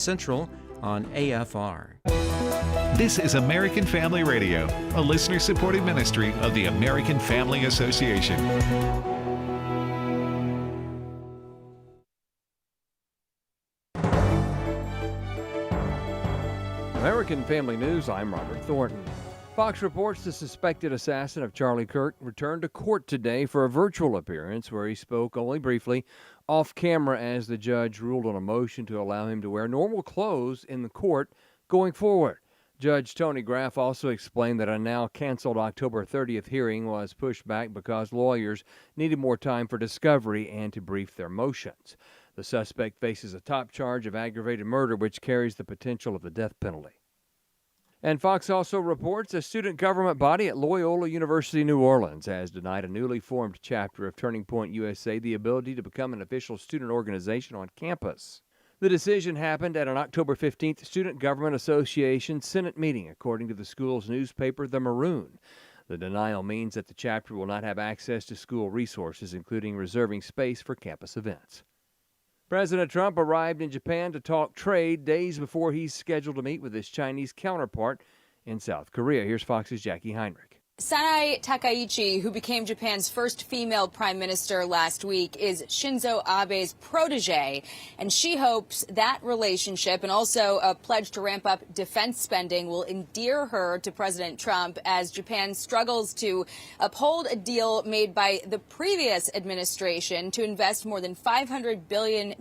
Central on AFR. This is American Family Radio, a listener-supported ministry of the American Family Association. American Family News, I'm Robert Thornton. Fox reports the suspected assassin of Charlie Kirk returned to court today for a virtual appearance where he spoke only briefly off camera as the judge ruled on a motion to allow him to wear normal clothes in the court going forward. Judge Tony Graff also explained that a now canceled October 30th hearing was pushed back because lawyers needed more time for discovery and to brief their motions. The suspect faces a top charge of aggravated murder, which carries the potential of the death penalty. And Fox also reports a student government body at Loyola University New Orleans has denied a newly formed chapter of Turning Point USA the ability to become an official student organization on campus. The decision happened at an October 15th Student Government Association Senate meeting, according to the school's newspaper, The Maroon. The denial means that the chapter will not have access to school resources, including reserving space for campus events. President Trump arrived in Japan to talk trade days before he's scheduled to meet with his Chinese counterpart in South Korea. Here's Fox's Jackie Heinrich. Sanae Takaichi, who became Japan's first female prime minister last week, is Shinzo Abe's protege, and she hopes that relationship and also a pledge to ramp up defense spending will endear her to President Trump as Japan struggles to uphold a deal made by the previous administration to invest more than $500 billion,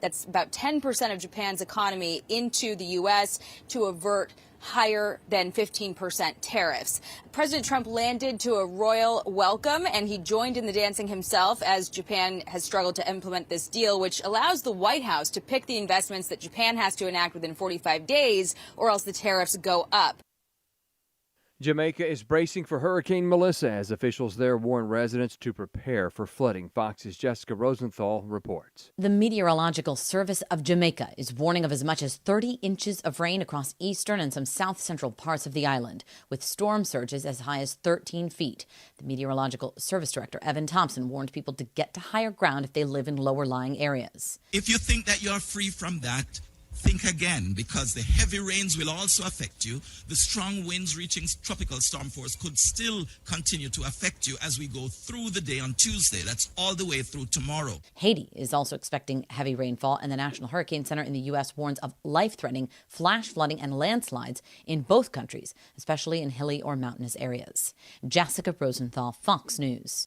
that's about 10% of Japan's economy, into the U.S. to avert higher than 15% tariffs. President Trump landed to a royal welcome, and he joined in the dancing himself as Japan has struggled to implement this deal, which allows the White House to pick the investments that Japan has to enact within 45 days, or else the tariffs go up. Jamaica is bracing for Hurricane Melissa as officials there warn residents to prepare for flooding. Fox's Jessica Rosenthal reports. The Meteorological Service of Jamaica is warning of as much as 30 inches of rain across eastern and some south-central parts of the island, with storm surges as high as 13 feet. The Meteorological Service Director, Evan Thompson, warned people to get to higher ground if they live in lower-lying areas. If you think that you're free from that, think again, because the heavy rains will also affect you. The strong winds reaching tropical storm force could still continue to affect you as we go through the day on Tuesday. That's all the way through tomorrow. Haiti is also expecting heavy rainfall, and the National Hurricane Center in the U.S. warns of life-threatening flash flooding and landslides in both countries, especially in hilly or mountainous areas. Jessica Rosenthal, Fox News.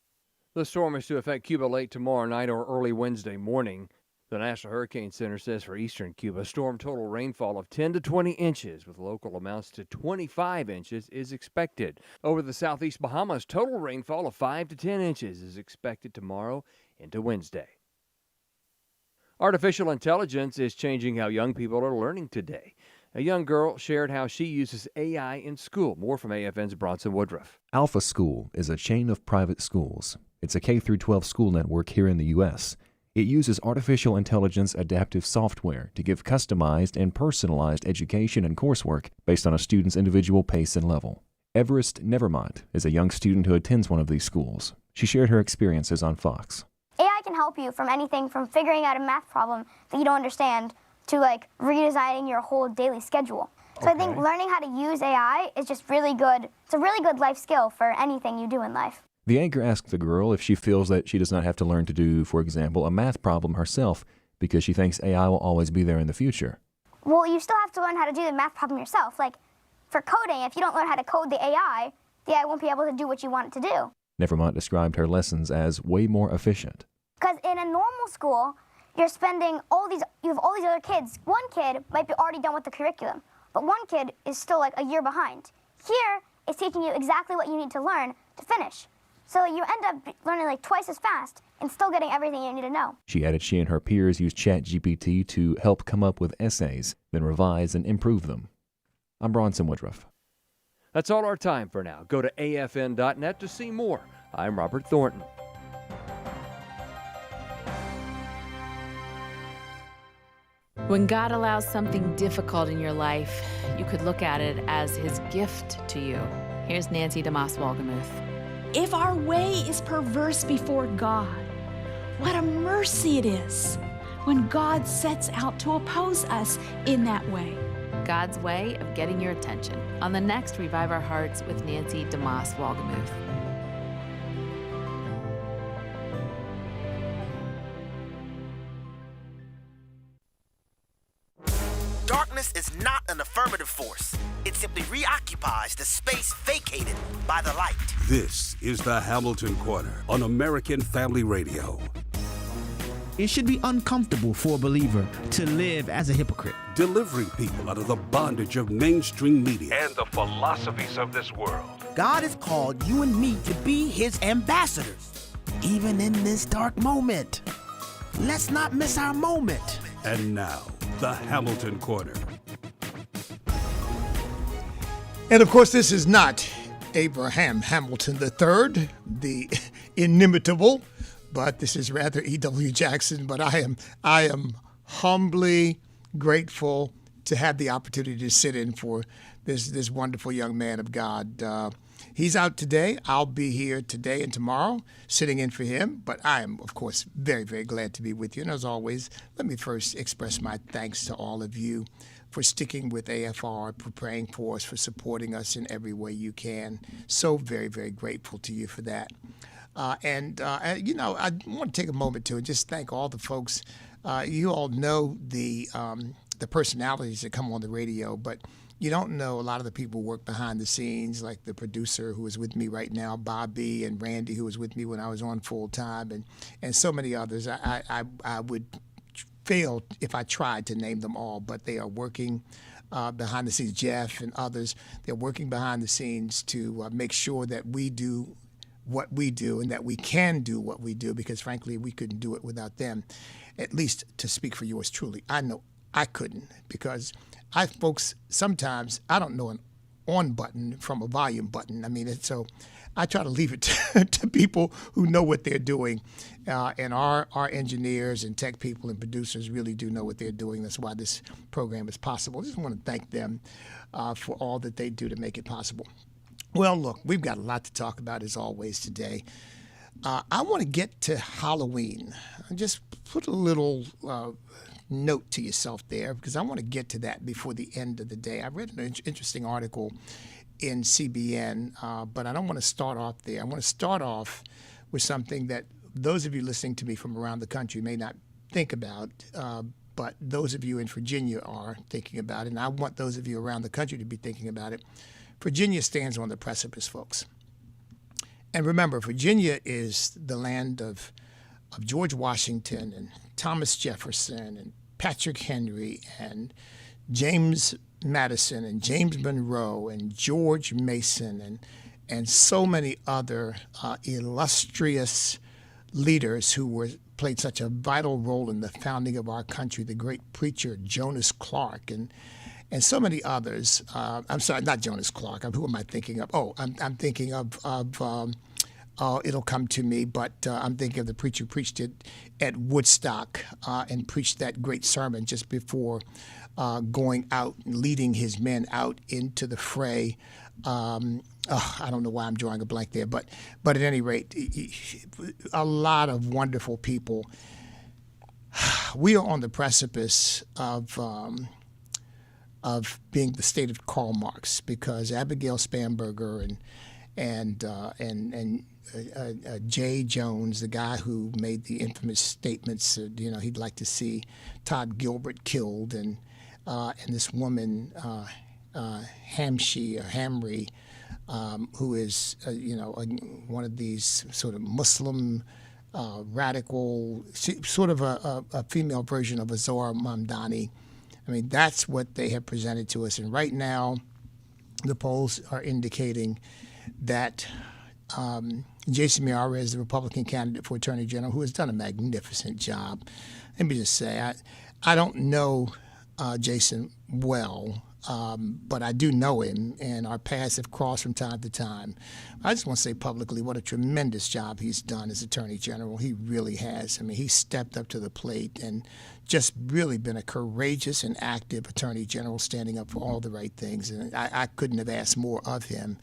The storm is to affect Cuba late tomorrow night or early Wednesday morning. The National Hurricane Center says for eastern Cuba, storm total rainfall of 10 to 20 inches with local amounts to 25 inches is expected. Over the southeast Bahamas, total rainfall of 5 to 10 inches is expected tomorrow into Wednesday. Artificial intelligence is changing how young people are learning today. A young girl shared how she uses AI in school. More from AFN's Bronson Woodruff. Alpha School is a chain of private schools. It's a K-12 school network here in the U.S. It uses artificial intelligence adaptive software to give customized and personalized education and coursework based on a student's individual pace and level. Everest Nevermont is a young student who attends one of these schools. She shared her experiences on Fox. AI can help you from anything from figuring out a math problem that you don't understand to redesigning your whole daily schedule. So I think learning how to use AI is just really good. It's a really good life skill for anything you do in life. The anchor asked the girl if she feels that she does not have to learn to do, for example, a math problem herself because she thinks AI will always be there in the future. Well, you still have to learn how to do the math problem yourself. Like for coding, if you don't learn how to code the AI won't be able to do what you want it to do. Nevermont described her lessons as way more efficient. Because in a normal school, you have all these other kids. One kid might be already done with the curriculum, but one kid is still a year behind. Here, it's teaching you exactly what you need to learn to finish. So you end up learning twice as fast and still getting everything you need to know. She added she and her peers use ChatGPT to help come up with essays, then revise and improve them. I'm Bronson Woodruff. That's all our time for now. Go to afn.net to see more. I'm Robert Thornton. When God allows something difficult in your life, you could look at it as his gift to you. Here's Nancy DeMoss-Wolgemuth. If our way is perverse before God, what a mercy it is when God sets out to oppose us in that way. God's way of getting your attention on the next Revive Our Hearts with Nancy DeMoss Walgemuth. Darkness is not an affirmative force. It simply reoccupies the space vacated by the light. This is the Hamilton Corner on American Family Radio. It should be uncomfortable for a believer to live as a hypocrite. Delivering people out of the bondage of mainstream media and the philosophies of this world. God has called you and me to be his ambassadors, even in this dark moment. Let's not miss our moment. And now, the Hamilton Corner. And of course, this is not Abraham Hamilton III, the inimitable, but this is rather E.W. Jackson. But I am humbly grateful to have the opportunity to sit in for this wonderful young man of God. He's out today. I'll be here today and tomorrow sitting in for him. But I am, of course, very, very glad to be with you. And as always, let me first express my thanks to all of you for sticking with AFR, for praying for us, for supporting us in every way you can. So very, very grateful to you for that. I want to take a moment to just thank all the folks. You all know the personalities that come on the radio, but you don't know a lot of the people who work behind the scenes, like the producer who is with me right now, Bobby, and Randy, who was with me when I was on full time, and so many others. I would fail if I tried to name them all, but they are working behind the scenes. Jeff and others, they're working behind the scenes to make sure that we do what we do and that we can do what we do, because frankly, we couldn't do it without them. At least to speak for yours truly, I know I couldn't, because folks, sometimes I don't know an on button from a volume button. I mean, so I try to leave it to people who know what they're doing. And our engineers and tech people and producers really do know what they're doing. That's why this program is possible. I just want to thank them for all that they do to make it possible. Well, look, we've got a lot to talk about as always today. I want to get to Halloween. Just put a little note to yourself there, because I want to get to that before the end of the day. I read an interesting article in CBN, but I don't want to start off there. I want to start off with something that those of you listening to me from around the country may not think about, but those of you in Virginia are thinking about it, and I want those of you around the country to be thinking about it. Virginia stands on the precipice, folks. And remember, Virginia is the land of George Washington and Thomas Jefferson and Patrick Henry and James Madison and James Monroe and George Mason and so many other illustrious leaders who played such a vital role in the founding of our country. The great preacher Jonas Clark and so many others. I'm sorry, not Jonas Clark. Who am I thinking of? Oh, I'm thinking of it'll come to me, but I'm thinking of the preacher who preached it at Woodstock and preached that great sermon just before going out and leading his men out into the fray. I don't know why I'm drawing a blank there, but at any rate, a lot of wonderful people. We are on the precipice of being the state of Karl Marx, because Abigail Spanberger and Jay Jones, the guy who made the infamous statements, he'd like to see Todd Gilbert killed, and this woman Hamry, who is one of these sort of Muslim radical, sort of a female version of Azor Mamdani. I mean, that's what they have presented to us. And right now, the polls are indicating that Jason Miyares is the Republican candidate for Attorney General, who has done a magnificent job. Let me just say, I don't know Jason well, but I do know him, and our paths have crossed from time to time. I just want to say publicly what a tremendous job he's done as Attorney General. He really has. I mean, he stepped up to the plate and just really been a courageous and active Attorney General, standing up for all the right things, and I couldn't have asked more of him.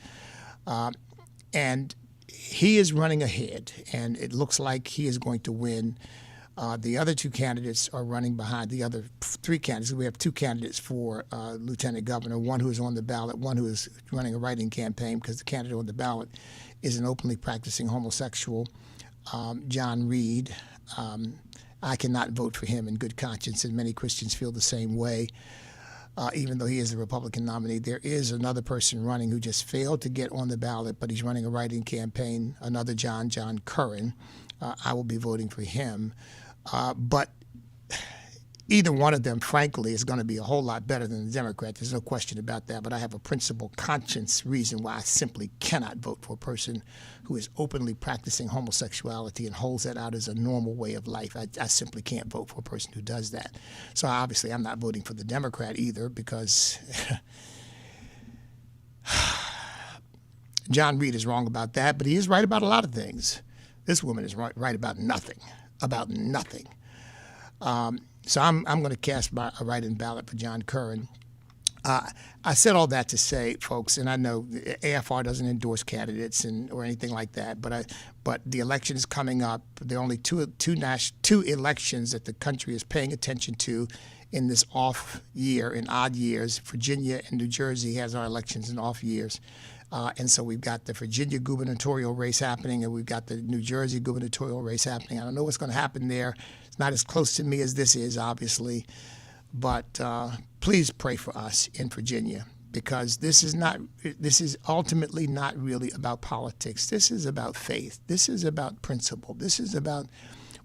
And he is running ahead, and it looks like he is going to win The other two candidates are running behind the other three candidates. We have two candidates for lieutenant governor, one who is on the ballot, one who is running a write-in campaign because the candidate on the ballot is an openly practicing homosexual, John Reed. I cannot vote for him in good conscience, and many Christians feel the same way. Even though he is the Republican nominee, there is another person running who just failed to get on the ballot, but he's running a write-in campaign, another John Curran. I will be voting for him. But either one of them, frankly, is going to be a whole lot better than the Democrat. There's no question about that. But I have a principled conscience reason why I simply cannot vote for a person who is openly practicing homosexuality and holds that out as a normal way of life. I simply can't vote for a person who does that. So obviously I'm not voting for the Democrat either because John Reed is wrong about that, but he is right about a lot of things. This woman is right about nothing. So I'm going to cast a write-in ballot for John Curran. I said all that to say, folks, and I know AFR doesn't endorse candidates or anything like that, but the election is coming up. There are only two elections that the country is paying attention to in this off year, in odd years. Virginia and New Jersey has our elections in off years. And so we've got the Virginia gubernatorial race happening, and we've got the New Jersey gubernatorial race happening. I don't know what's going to happen there. It's not as close to me as this is, obviously. But please pray for us in Virginia, because this is ultimately not really about politics. This is about faith. This is about principle. This is about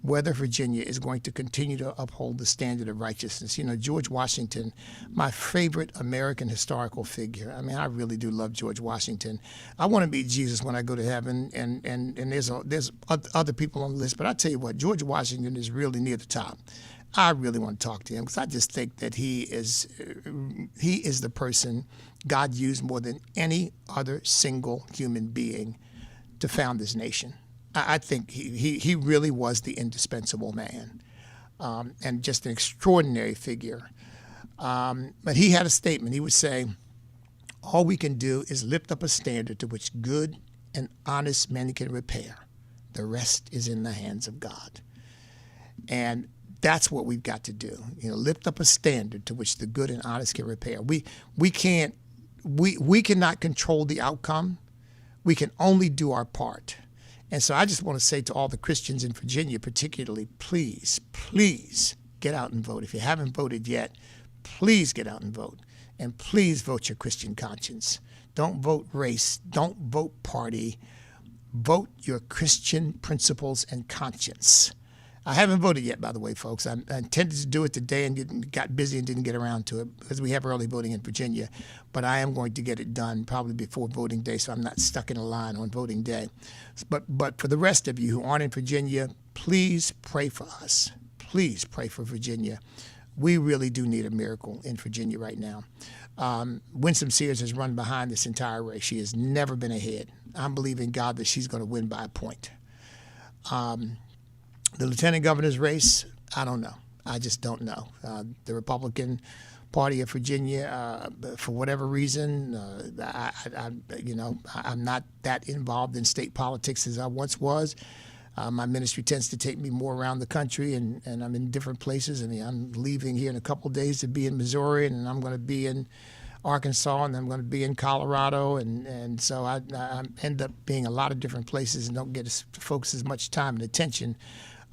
whether Virginia is going to continue to uphold the standard of righteousness. You know, George Washington, my favorite American historical figure. I mean, I really do love George Washington. I want to meet Jesus when I go to heaven, and there's other people on the list. But I tell you what, George Washington is really near the top. I really want to talk to him because I just think that he is the person God used more than any other single human being to found this nation. I think he really was the indispensable man, and just an extraordinary figure. But he had a statement. He would say, all we can do is lift up a standard to which good and honest men can repair. The rest is in the hands of God. And that's what we've got to do. You know, lift up a standard to which the good and honest can repair. We cannot control the outcome. We can only do our part. And so I just want to say to all the Christians in Virginia particularly, please, please get out and vote. If you haven't voted yet, please get out and vote. And please vote your Christian conscience. Don't vote race. Don't vote party. Vote your Christian principles and conscience. I haven't voted yet, by the way, folks. I intended to do it today and got busy and didn't get around to it because we have early voting in Virginia. But I am going to get it done probably before voting day, so I'm not stuck in a line on voting day. But for the rest of you who aren't in Virginia, please pray for us. Please pray for Virginia. We really do need a miracle in Virginia right now. Winsome Sears has run behind this entire race. She has never been ahead. I'm believing God that she's going to win by a point. The lieutenant governor's race, I don't know. I just don't know. The Republican Party of Virginia, for whatever reason, I'm not that involved in state politics as I once was. My ministry tends to take me more around the country, and I'm in different places. I mean, I'm leaving here in a couple of days to be in Missouri, and I'm going to be in Arkansas, and I'm going to be in Colorado, and so I end up being a lot of different places and don't get to focus as much time and attention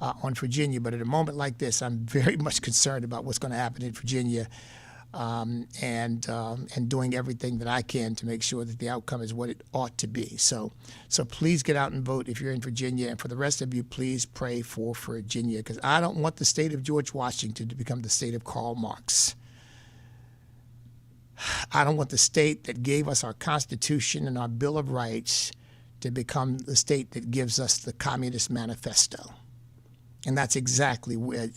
on Virginia. But at a moment like this, I'm very much concerned about what's going to happen in Virginia, and doing everything that I can to make sure that the outcome is what it ought to be. So please get out and vote if you're in Virginia. And for the rest of you, please pray for Virginia, because I don't want the state of George Washington to become the state of Karl Marx. I don't want the state that gave us our Constitution and our Bill of Rights to become the state that gives us the Communist Manifesto. And that's exactly where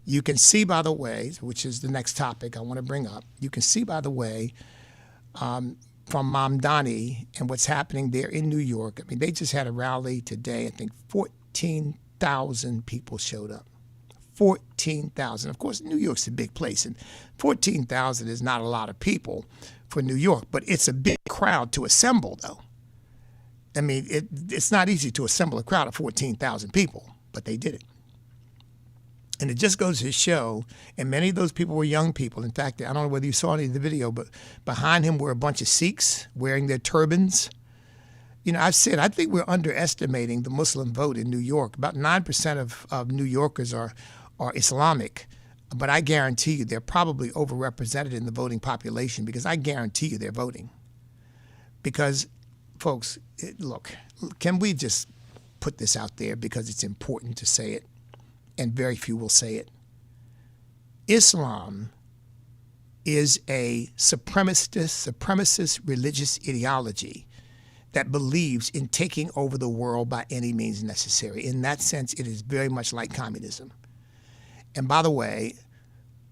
you can see, by the way, which is the next topic I want to bring up, you can see, by the way, from Mamdani and what's happening there in New York. I mean, they just had a rally today. I think 14,000 people showed up. 14,000. Of course, New York's a big place, and 14,000 is not a lot of people for New York, but it's a big crowd to assemble, though. I mean, it's not easy to assemble a crowd of 14,000 people, but they did it. And it just goes to show, and many of those people were young people. In fact, I don't know whether you saw any of the video, but behind him were a bunch of Sikhs wearing their turbans. You know, I've said, I think we're underestimating the Muslim vote in New York. About 9% of New Yorkers are Islamic. But I guarantee you they're probably overrepresented in the voting population, because I guarantee you they're voting. Because, folks, look, can we just put this out there because it's important to say it? And very few will say it. Islam is a supremacist religious ideology that believes in taking over the world by any means necessary. In that sense, it is very much like communism. And by the way,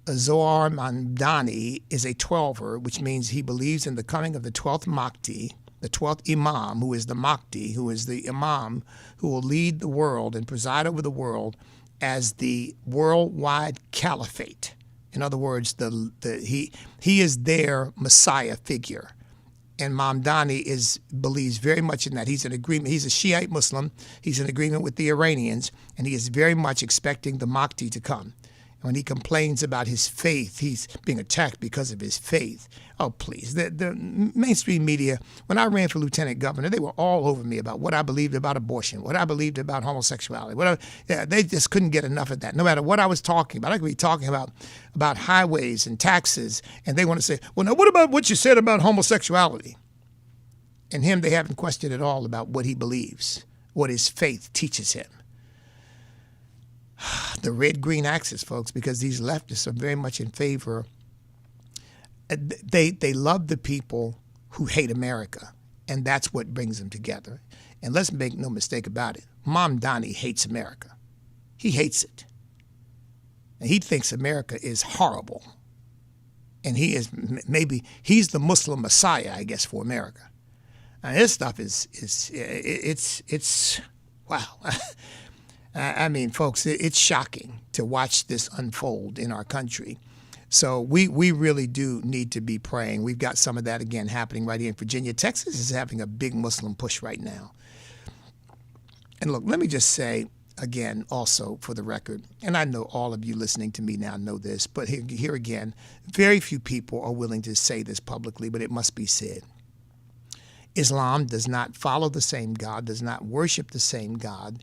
Zohar Mamdani is a 12er, which means he believes in the coming of the 12th Mahdi, the 12th Imam, who is the Mahdi, who is the Imam who will lead the world and preside over the world as the worldwide caliphate. In other words, he is their Messiah figure. And Mamdani believes very much in that. He's in agreement. He's a Shiite Muslim. He's in agreement with the Iranians, and he is very much expecting the Mahdi to come. When he complains about his faith, he's being attacked because of his faith. Oh, please. The mainstream media, when I ran for lieutenant governor, they were all over me about what I believed about abortion, what I believed about homosexuality. They just couldn't get enough of that. No matter what I was talking about, I could be talking about highways and taxes, and they want to say, well, now what about what you said about homosexuality? And him, they haven't questioned at all about what he believes, what his faith teaches him. The red-green axis, folks, because these leftists are very much in favor. They love the people who hate America, and that's what brings them together. And let's make no mistake about it. Mamdani hates America. He hates it. And he thinks America is horrible. And he's the Muslim Messiah, I guess, for America. And this stuff it's wow. I mean, folks, it's shocking to watch this unfold in our country. So we really do need to be praying. We've got some of that, again, happening right here in Virginia. Texas is having a big Muslim push right now. And look, let me just say, again, also for the record, and I know all of you listening to me now know this, but here again, very few people are willing to say this publicly, but it must be said. Islam does not follow the same God, does not worship the same God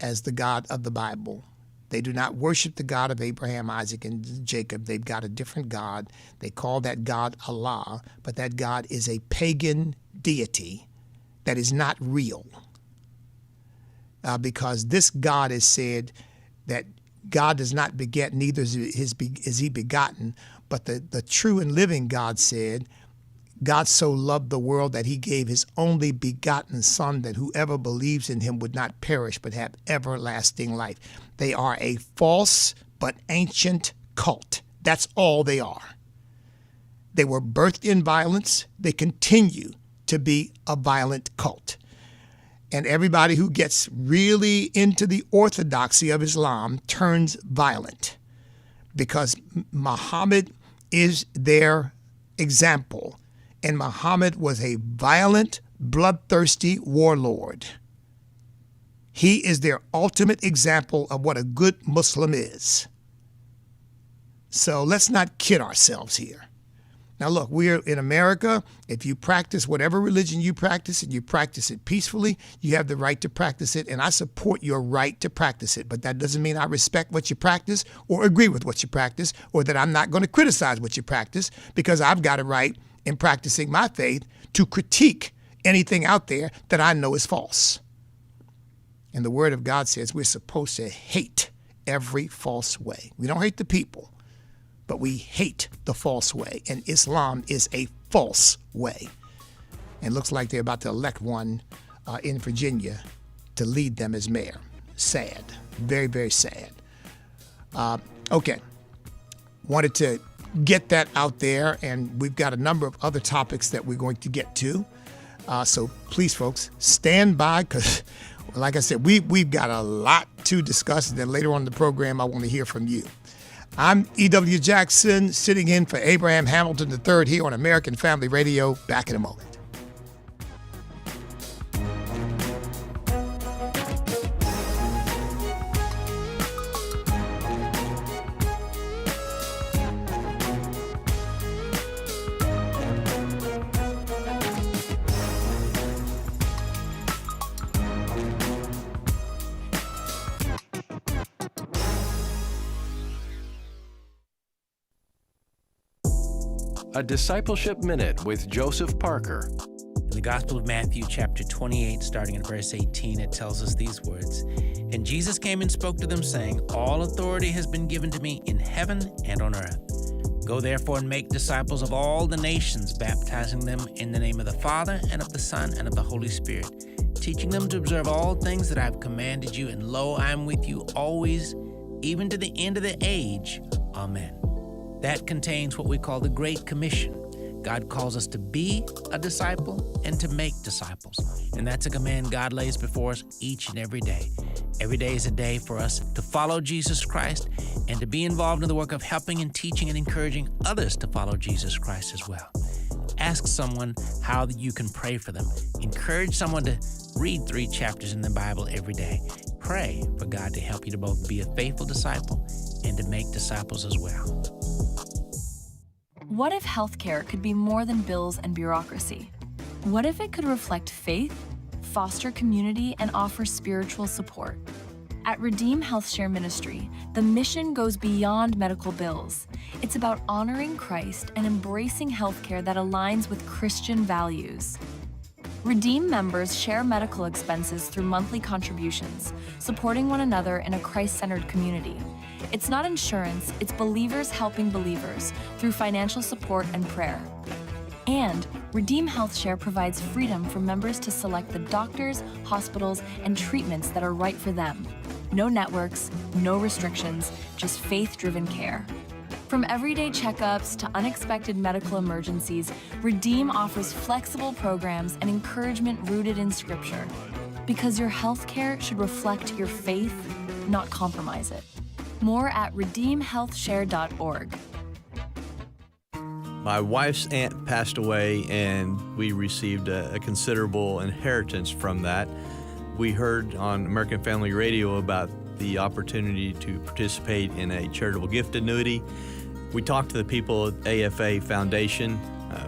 as the God of the Bible. They do not worship the God of Abraham, Isaac, and Jacob. They've got a different God. They call that God Allah, but that God is a pagan deity that is not real. Because this God has said that God does not beget, neither is he begotten, but the true and living God said, God so loved the world that he gave his only begotten son, that whoever believes in him would not perish but have everlasting life. They are a false but ancient cult. That's all they are. They were birthed in violence. They continue to be a violent cult. And everybody who gets really into the orthodoxy of Islam turns violent, because Muhammad is their example. And Muhammad was a violent, bloodthirsty warlord. He is their ultimate example of what a good Muslim is. So let's not kid ourselves here. Now look, we're in America. If you practice whatever religion you practice and you practice it peacefully, you have the right to practice it, and I support your right to practice it. But that doesn't mean I respect what you practice or agree with what you practice, or that I'm not going to criticize what you practice, because I've got a right in practicing my faith to critique anything out there that I know is false. And the Word of God says we're supposed to hate every false way. We don't hate the people, but we hate the false way. And Islam is a false way. And it looks like they're about to elect one in Virginia to lead them as mayor. Sad. Very, very sad. Okay. Wanted to get that out there, and we've got a number of other topics that we're going to get to. So please, folks, stand by, because, like I said, we've got a lot to discuss. And then later on in the program, I want to hear from you. I'm E.W. Jackson, sitting in for Abraham Hamilton III here on American Family Radio. Back in a moment. A Discipleship Minute with Joseph Parker. In the Gospel of Matthew, chapter 28, starting at verse 18, it tells us these words. And Jesus came and spoke to them, saying, All authority has been given to me in heaven and on earth. Go therefore and make disciples of all the nations, baptizing them in the name of the Father, and of the Son, and of the Holy Spirit, teaching them to observe all things that I have commanded you, and lo, I am with you always, even to the end of the age. Amen. That contains what we call the Great Commission. God calls us to be a disciple and to make disciples. And that's a command God lays before us each and every day. Every day is a day for us to follow Jesus Christ and to be involved in the work of helping and teaching and encouraging others to follow Jesus Christ as well. Ask someone how you can pray for them. Encourage someone to read 3 chapters in the Bible every day. Pray for God to help you to both be a faithful disciple and to make disciples as well. What if healthcare could be more than bills and bureaucracy? What if it could reflect faith, foster community, and offer spiritual support? At Redeem Health Share Ministry, the mission goes beyond medical bills. It's about honoring Christ and embracing healthcare that aligns with Christian values. Redeem members share medical expenses through monthly contributions, supporting one another in a Christ-centered community. It's not insurance, it's believers helping believers through financial support and prayer. And Redeem Health Share provides freedom for members to select the doctors, hospitals, and treatments that are right for them. No networks, no restrictions, just faith-driven care. From everyday checkups to unexpected medical emergencies, Redeem offers flexible programs and encouragement rooted in Scripture. Because your health care should reflect your faith, not compromise it. More at redeemhealthshare.org. My wife's aunt passed away, and we received a considerable inheritance from that. We heard on American Family Radio about the opportunity to participate in a charitable gift annuity. We talked to the people at AFA Foundation,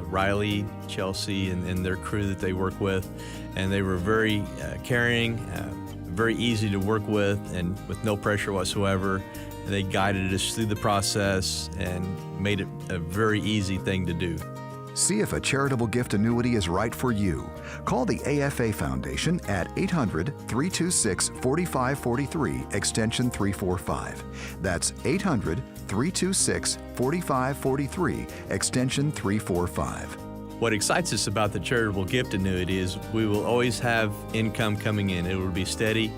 Riley, Chelsea, and their crew that they work with, and they were very caring, very easy to work with, and with no pressure whatsoever. They guided us through the process and made it a very easy thing to do. See if a charitable gift annuity is right for you. Call the AFA Foundation at 800-326-4543, extension 345. That's 800-326-4543, extension 345. What excites us about the charitable gift annuity is we will always have income coming in. It will be steady.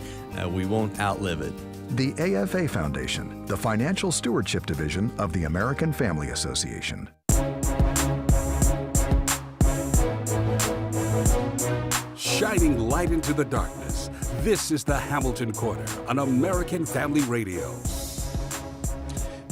We won't outlive it. The AFA Foundation, the Financial Stewardship Division of the American Family Association. Shining light into the darkness. This is the Hamilton Corner on American Family Radio.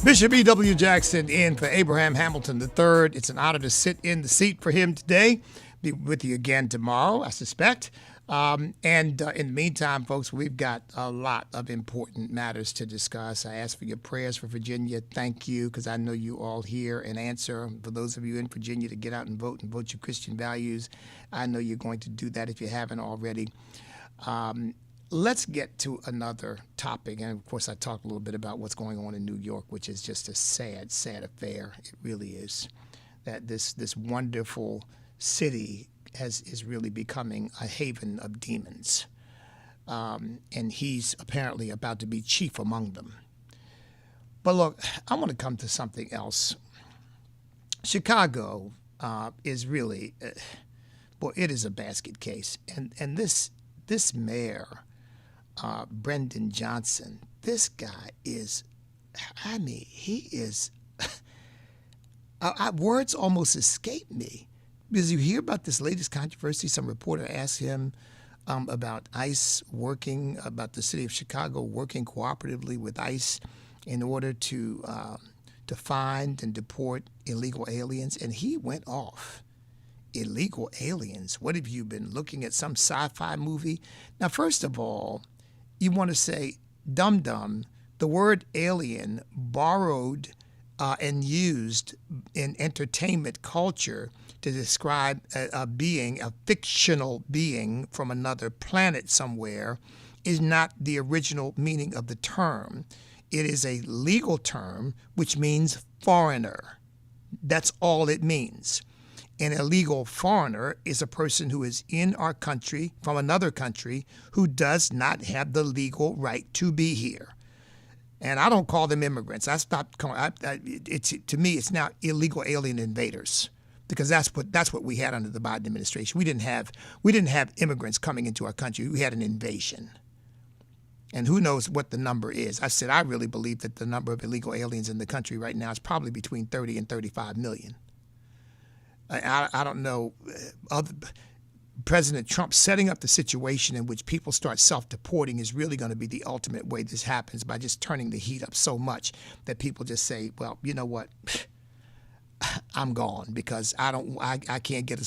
Bishop E.W. Jackson in for Abraham Hamilton III. It's an honor to sit in the seat for him today. Be with you again tomorrow, I suspect. And in the meantime, folks, we've got a lot of important matters to discuss. I ask for your prayers for Virginia. Thank you, because I know you all hear and answer. For those of you in Virginia to get out and vote your Christian values, I know you're going to do that if you haven't already. Let's get to another topic. And, of course, I talked a little bit about what's going on in New York, which is just a sad, sad affair. It really is. That this wonderful city is really becoming a haven of demons. And he's apparently about to be chief among them. But look, I want to come to something else. Chicago is really, it is a basket case. And this mayor, Brendan Johnson, this guy is, he is, words almost escape me. Because you hear about this latest controversy, some reporter asked him about ICE working, about the city of Chicago working cooperatively with ICE in order to find and deport illegal aliens. And he went off. Illegal aliens? What have you been looking at, some sci-fi movie? Now, first of all, you want to say, dum-dum, the word alien borrowed and used in entertainment culture to describe a being, a fictional being from another planet somewhere, is not the original meaning of the term. It is a legal term which means foreigner. That's all it means. An illegal foreigner is a person who is in our country from another country who does not have the legal right to be here. And I don't call them immigrants. I stopped calling. To me, it's now illegal alien invaders, because that's what we had under the Biden administration. We didn't have immigrants coming into our country. We had an invasion. And who knows what the number is. I said I really believe that the number of illegal aliens in the country right now is probably between 30 and 35 million. I don't know. President Trump setting up the situation in which people start self-deporting is really going to be the ultimate way this happens, by just turning the heat up so much that people just say, well, you know what? I'm gone, because I can't get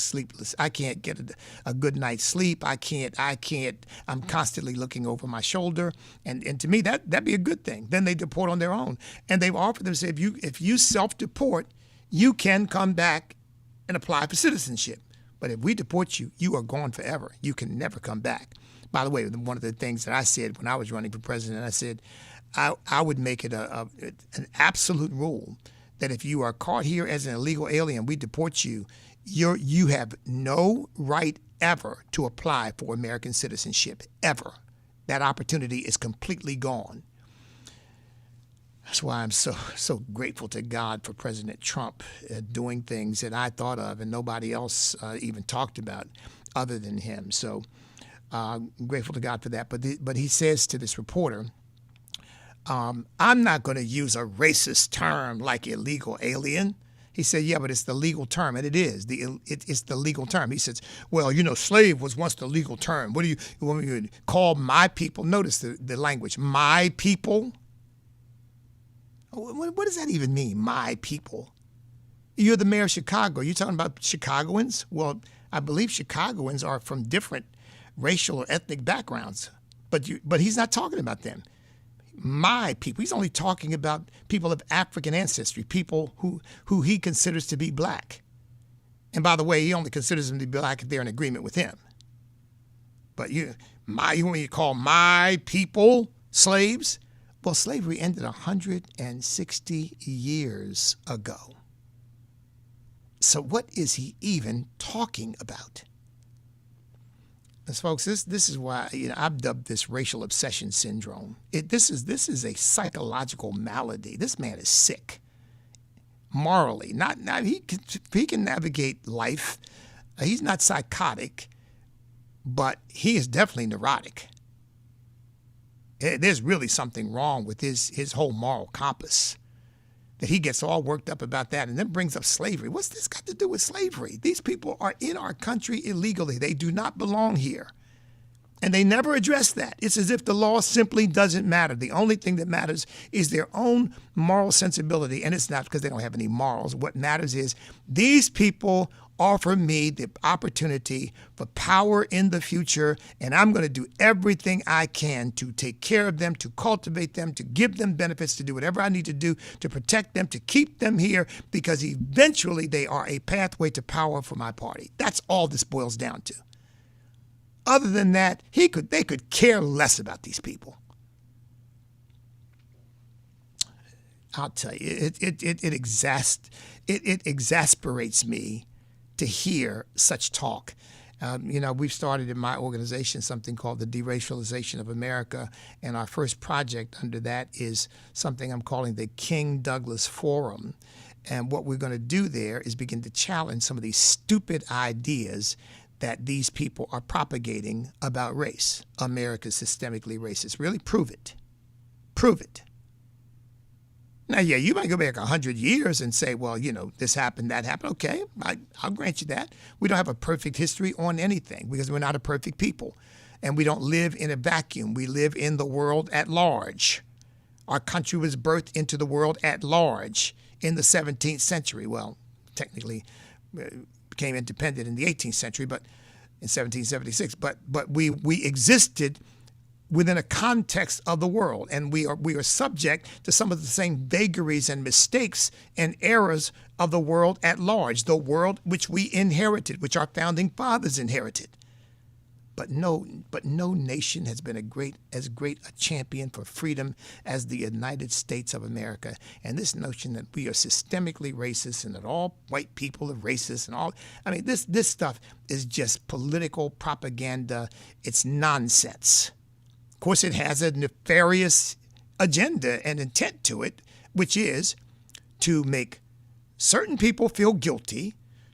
I can't get a good night's sleep. I'm constantly looking over my shoulder. And to me, that'd be a good thing. Then they deport on their own. And they've offered them, say, if you self-deport, you can come back and apply for citizenship. But if we deport you, you are gone forever. You can never come back. By the way, one of the things that I said when I was running for president, I said I would make it an absolute rule that if you are caught here as an illegal alien, we deport you, you have no right ever to apply for American citizenship, ever. That opportunity is completely gone. That's why I'm so grateful to God for President Trump doing things that I thought of and nobody else even talked about other than him. So grateful to God for that. But he says to this reporter, I'm not going to use a racist term like illegal alien. He said, yeah, but it's the legal term, and it is. It's the legal term. He says, well, slave was once the legal term. What do you want me to call my people? Notice the language, my people. What does that even mean, my people? You're the mayor of Chicago. You're talking about Chicagoans? Well, I believe Chicagoans are from different racial or ethnic backgrounds, but he's not talking about them. My people. He's only talking about people of African ancestry, people who he considers to be black. And by the way, he only considers them to be black if they're in agreement with him. But you want me to call my people slaves? Well, slavery ended 160 years ago. So what is he even talking about? As folks, this is why I've dubbed this racial obsession syndrome. This is a psychological malady. This man is sick morally. He can navigate life. He's not psychotic, but he is definitely neurotic. There's really something wrong with his whole moral compass, that he gets all worked up about that and then brings up slavery. What's this got to do with slavery? These people are in our country illegally. They do not belong here. And they never address that. It's as if the law simply doesn't matter. The only thing that matters is their own moral sensibility. And it's not because they don't have any morals. What matters is these people offer me the opportunity for power in the future, and I'm going to do everything I can to take care of them, to cultivate them, to give them benefits, to do whatever I need to do to protect them, to keep them here, because eventually they are a pathway to power for my party. That's all this boils down to. Other than that, they could care less about these people. I'll tell you, it exasperates me to hear such talk. We've started in my organization something called the Deracialization of America, and our first project under that is something I'm calling the King Douglas Forum. And what we're going to do there is begin to challenge some of these stupid ideas that these people are propagating about race. America's systemically racist. Really prove it. Prove it. Now, yeah, you might go back 100 years and say, well, this happened, that happened. Okay, I'll grant you that. We don't have a perfect history on anything because we're not a perfect people. And we don't live in a vacuum. We live in the world at large. Our country was birthed into the world at large in the 17th century. Well, technically became independent in the 18th century, but in 1776. But we existed within a context of the world, and we are subject to some of the same vagaries and mistakes and errors of the world at large, the world which we inherited, which our founding fathers inherited. But no nation has been as great a champion for freedom as the United States of America. And this notion that we are systemically racist and that all white people are racist and all, I mean, this stuff is just political propaganda. It's nonsense. Of course, it has a nefarious agenda and intent to it, which is to make certain people feel guilty,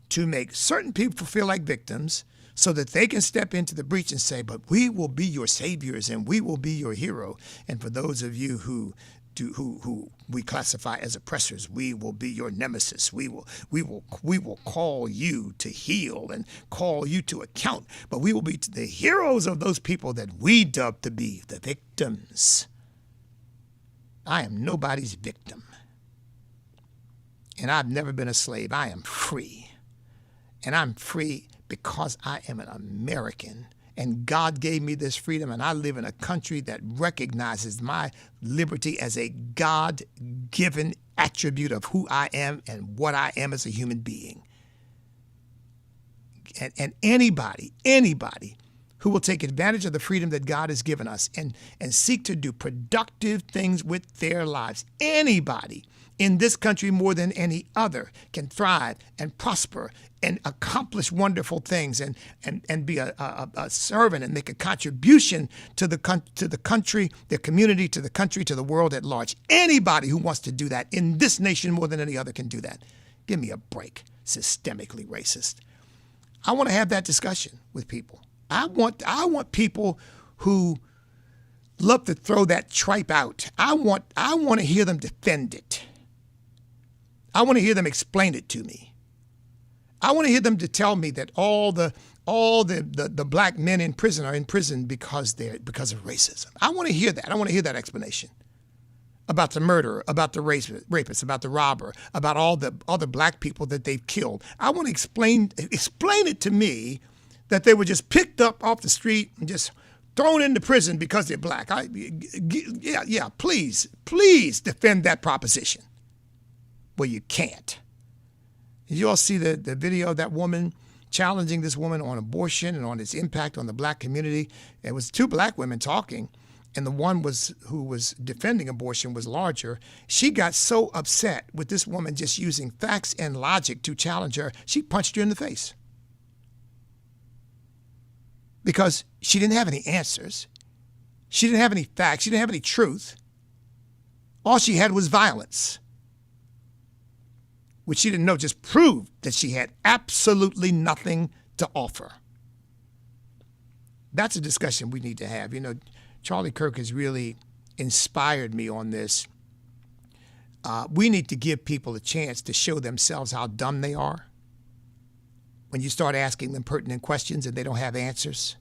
to make certain people feel like victims, so that they can step into the breach and say, but we will be your saviors and we will be your hero. And for those of you who we classify as oppressors, we will be your nemesis. We will call you to heal and call you to account. But we will be the heroes of those people that we dub to be the victims. I am nobody's victim. And I've never been a slave. I am free. And I'm free because I am an American. And God gave me this freedom, and I live in a country that recognizes my liberty as a God-given attribute of who I am and what I am as a human being. And anybody who will take advantage of the freedom that God has given us and seek to do productive things with their lives, anybody in this country more than any other can thrive and prosper and accomplish wonderful things and be a servant and make a contribution to the country, the community, to the country, to the world at large. Anybody who wants to do that in this nation more than any other can do that. Give me a break. Systemically racist. I want to have that discussion with people. I want people who love to throw that tripe out. I want to hear them defend it. I want to hear them explain it to me. I want to hear them to tell me that all the black men in prison are in prison because of racism. I want to hear that. I want to hear that explanation about the murderer, about the rapist, about the robber, about all the other black people that they've killed. I want to explain it to me that they were just picked up off the street and just thrown into prison because they're black. Please defend that proposition. Well, you can't. Did you all see the video of that woman challenging this woman on abortion and on its impact on the black community? It was two black women talking, and the one who was defending abortion was larger. She got so upset with this woman just using facts and logic to challenge her, she punched her in the face. Because she didn't have any answers. She didn't have any facts. She didn't have any truth. All she had was violence, which she didn't know just proved that she had absolutely nothing to offer. That's a discussion we need to have. You know, Charlie Kirk has really inspired me on this. We need to give people a chance to show themselves how dumb they are. When you start asking them pertinent questions and they don't have answers,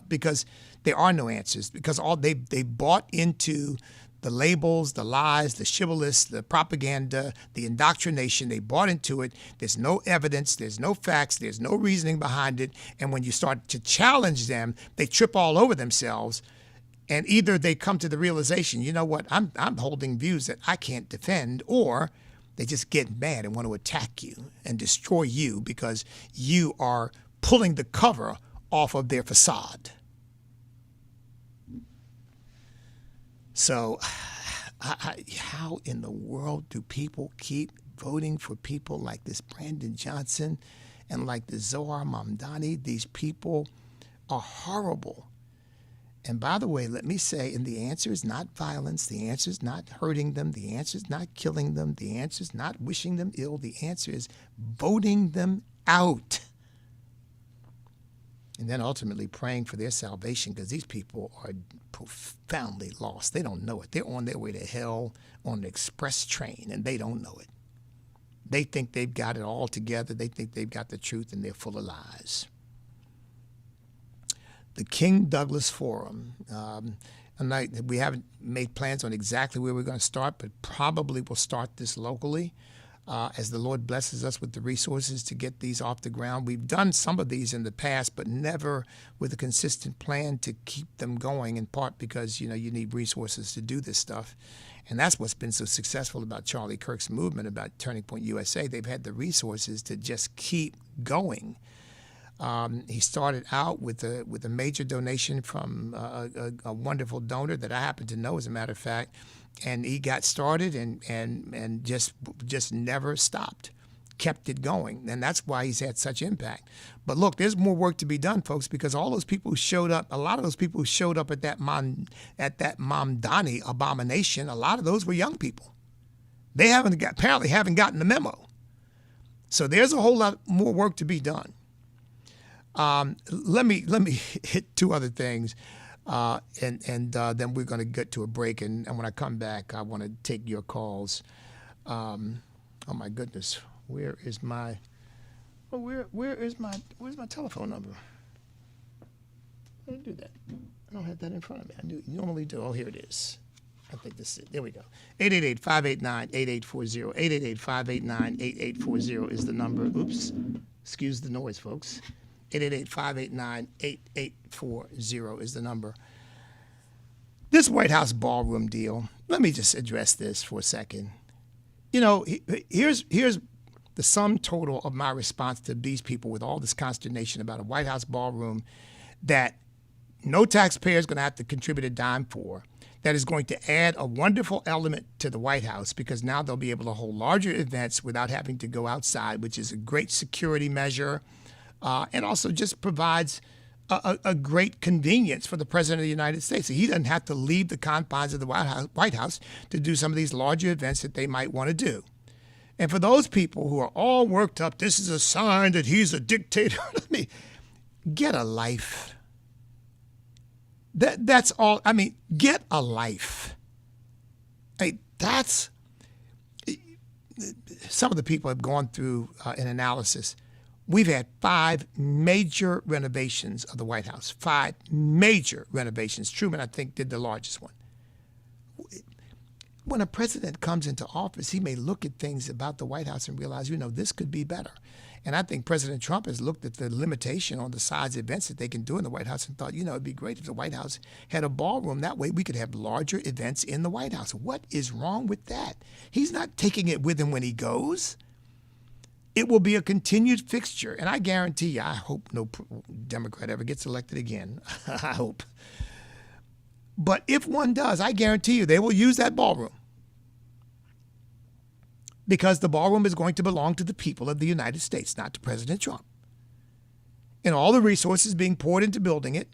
because there are no answers, because all they bought into the labels, the lies, the shibboleths, the propaganda, the indoctrination. They bought into it. There's no evidence. There's no facts. There's no reasoning behind it. And when you start to challenge them, they trip all over themselves. And either they come to the realization, you know what, I'm holding views that I can't defend, or they just get mad and want to attack you and destroy you because you are pulling the cover off of their facade. So how in the world do people keep voting for people like this Brandon Johnson and like the Zohar Mamdani? These people are horrible. And by the way, let me say, and the answer is not violence. The answer is not hurting them. The answer is not killing them. The answer is not wishing them ill. The answer is voting them out. And then ultimately praying for their salvation, because these people are profoundly lost. They don't know it. They're on their way to hell on an express train, and they don't know it. They think they've got it all together. They think they've got the truth, and they're full of lies. The King Douglas Forum. We haven't made plans on exactly where we're going to start, but probably we'll start this locally as the Lord blesses us with the resources to get these off the ground. We've done some of these in the past, but never with a consistent plan to keep them going, in part because, you need resources to do this stuff. And that's what's been so successful about Charlie Kirk's movement, about Turning Point USA. They've had the resources to just keep going. He started out with a major donation from a wonderful donor that I happen to know, as a matter of fact, and he got started and just never stopped, kept it going, and that's why he's had such impact. But look, there's more work to be done, folks, because all those people who showed up, a lot of those people who showed up at that Mamdani abomination, a lot of those were young people. They apparently haven't gotten the memo. So there's a whole lot more work to be done. Let me hit two other things, and then we're going to get to a break. And when I come back, I want to take your calls. Oh my goodness, where's my telephone number? How do I do that? I don't have that in front of me. I normally do. Oh, here it is. I think this is it. There we go. 888-589-8840. 888-589-8840 is the number. Oops. Excuse the noise, folks. 888-589-8840 is the number. This White House ballroom deal, let me just address this for a second. You know, here's the sum total of my response to these people with all this consternation about a White House ballroom that no taxpayer is going to have to contribute a dime for, that is going to add a wonderful element to the White House because now they'll be able to hold larger events without having to go outside, which is a great security measure, and also just provides a great convenience for the President of the United States. So he doesn't have to leave the confines of the White House to do some of these larger events that they might want to do. And for those people who are all worked up, this is a sign that he's a dictator. I mean, get a life. That's all. I mean, get a life. Hey, that's some of the people have gone through an analysis. We've had 5 major renovations of the White House. 5 major renovations. Truman, I think, did the largest one. When a president comes into office, he may look at things about the White House and realize, this could be better. And I think President Trump has looked at the limitation on the size of events that they can do in the White House and thought, it'd be great if the White House had a ballroom. That way we could have larger events in the White House. What is wrong with that? He's not taking it with him when he goes. It will be a continued fixture. And I guarantee you, I hope no Democrat ever gets elected again. I hope. But if one does, I guarantee you they will use that ballroom. Because the ballroom is going to belong to the people of the United States, not to President Trump. And all the resources being poured into building it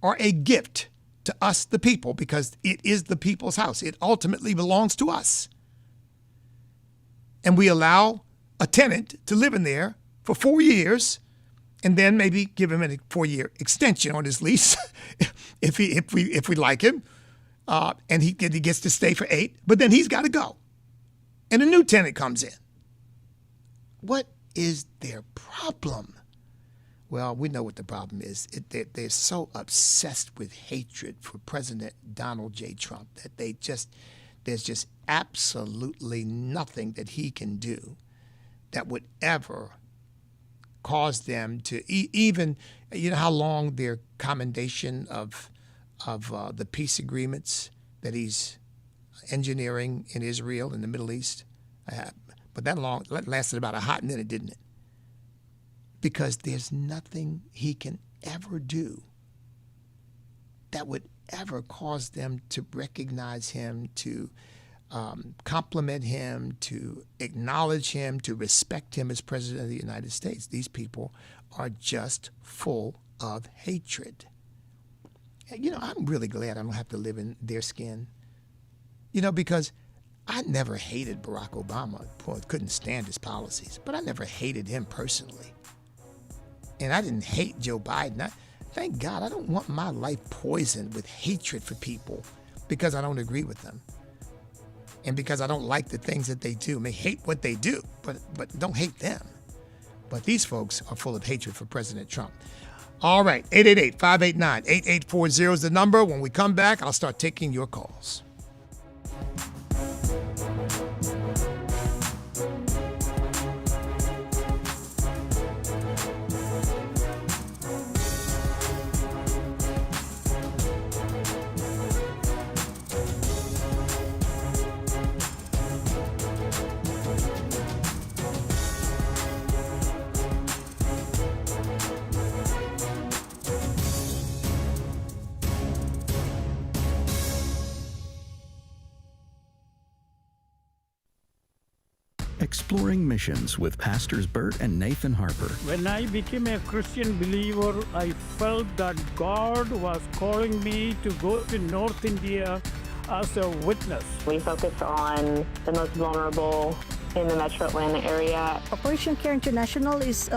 are a gift to us, the people, because it is the people's house. It ultimately belongs to us. And we allow a tenant to live in there for 4 years and then maybe give him a 4-year extension on his lease if we like him. And he gets to stay for 8, but then he's got to go. And a new tenant comes in. What is their problem? Well, we know what the problem is. They're so obsessed with hatred for President Donald J. Trump that there's just absolutely nothing that he can do that would ever cause them to even, how long their commendation of the peace agreements that he's engineering in Israel, in the Middle East. But that lasted about a hot minute, didn't it? Because there's nothing he can ever do that would ever cause them to recognize him, to compliment him, to acknowledge him, to respect him as President of the United States. These people are just full of hatred. I'm really glad I don't have to live in their skin. Because I never hated Barack Obama. Couldn't stand his policies, but I never hated him personally. And I didn't hate Joe Biden. Thank God, I don't want my life poisoned with hatred for people because I don't agree with them. And because I don't like the things that they do. I may hate what they do, but don't hate them. But these folks are full of hatred for President Trump. All right, 888-589-8840 is the number. When we come back, I'll start taking your calls. Exploring Missions with Pastors Bert and Nathan Harper. When I became a Christian believer, I felt that God was calling me to go to North India as a witness. We focus on the most vulnerable in the Metro Atlanta area. Operation Care International is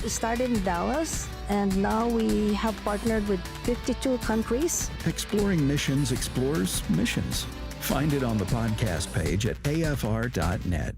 started in Dallas, and now we have partnered with 52 countries. Exploring Missions explores missions. Find it on the podcast page at afr.net.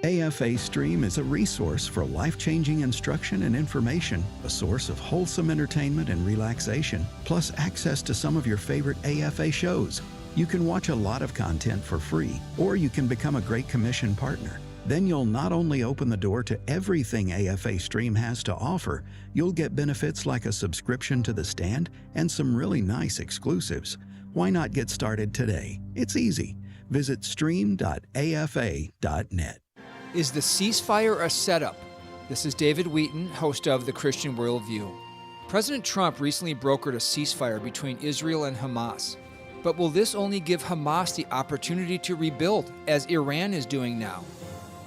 AFA Stream is a resource for life-changing instruction and information, a source of wholesome entertainment and relaxation, plus access to some of your favorite AFA shows. You can watch a lot of content for free, or you can become a Great Commission partner. Then you'll not only open the door to everything AFA Stream has to offer, you'll get benefits like a subscription to The Stand and some really nice exclusives. Why not get started today? It's easy. Visit stream.afa.net. Is the ceasefire a setup? This is David Wheaton, host of The Christian Worldview. President Trump recently brokered a ceasefire between Israel and Hamas. But will this only give Hamas the opportunity to rebuild, as Iran is doing now?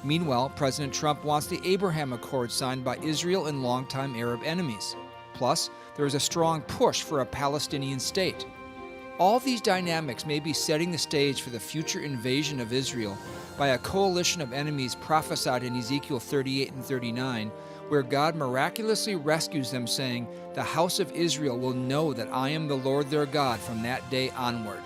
Meanwhile, President Trump wants the Abraham Accords signed by Israel and longtime Arab enemies. Plus, there is a strong push for a Palestinian state. All these dynamics may be setting the stage for the future invasion of Israel by a coalition of enemies prophesied in Ezekiel 38 and 39, where God miraculously rescues them, saying, "The house of Israel will know that I am the Lord their God from that day onward."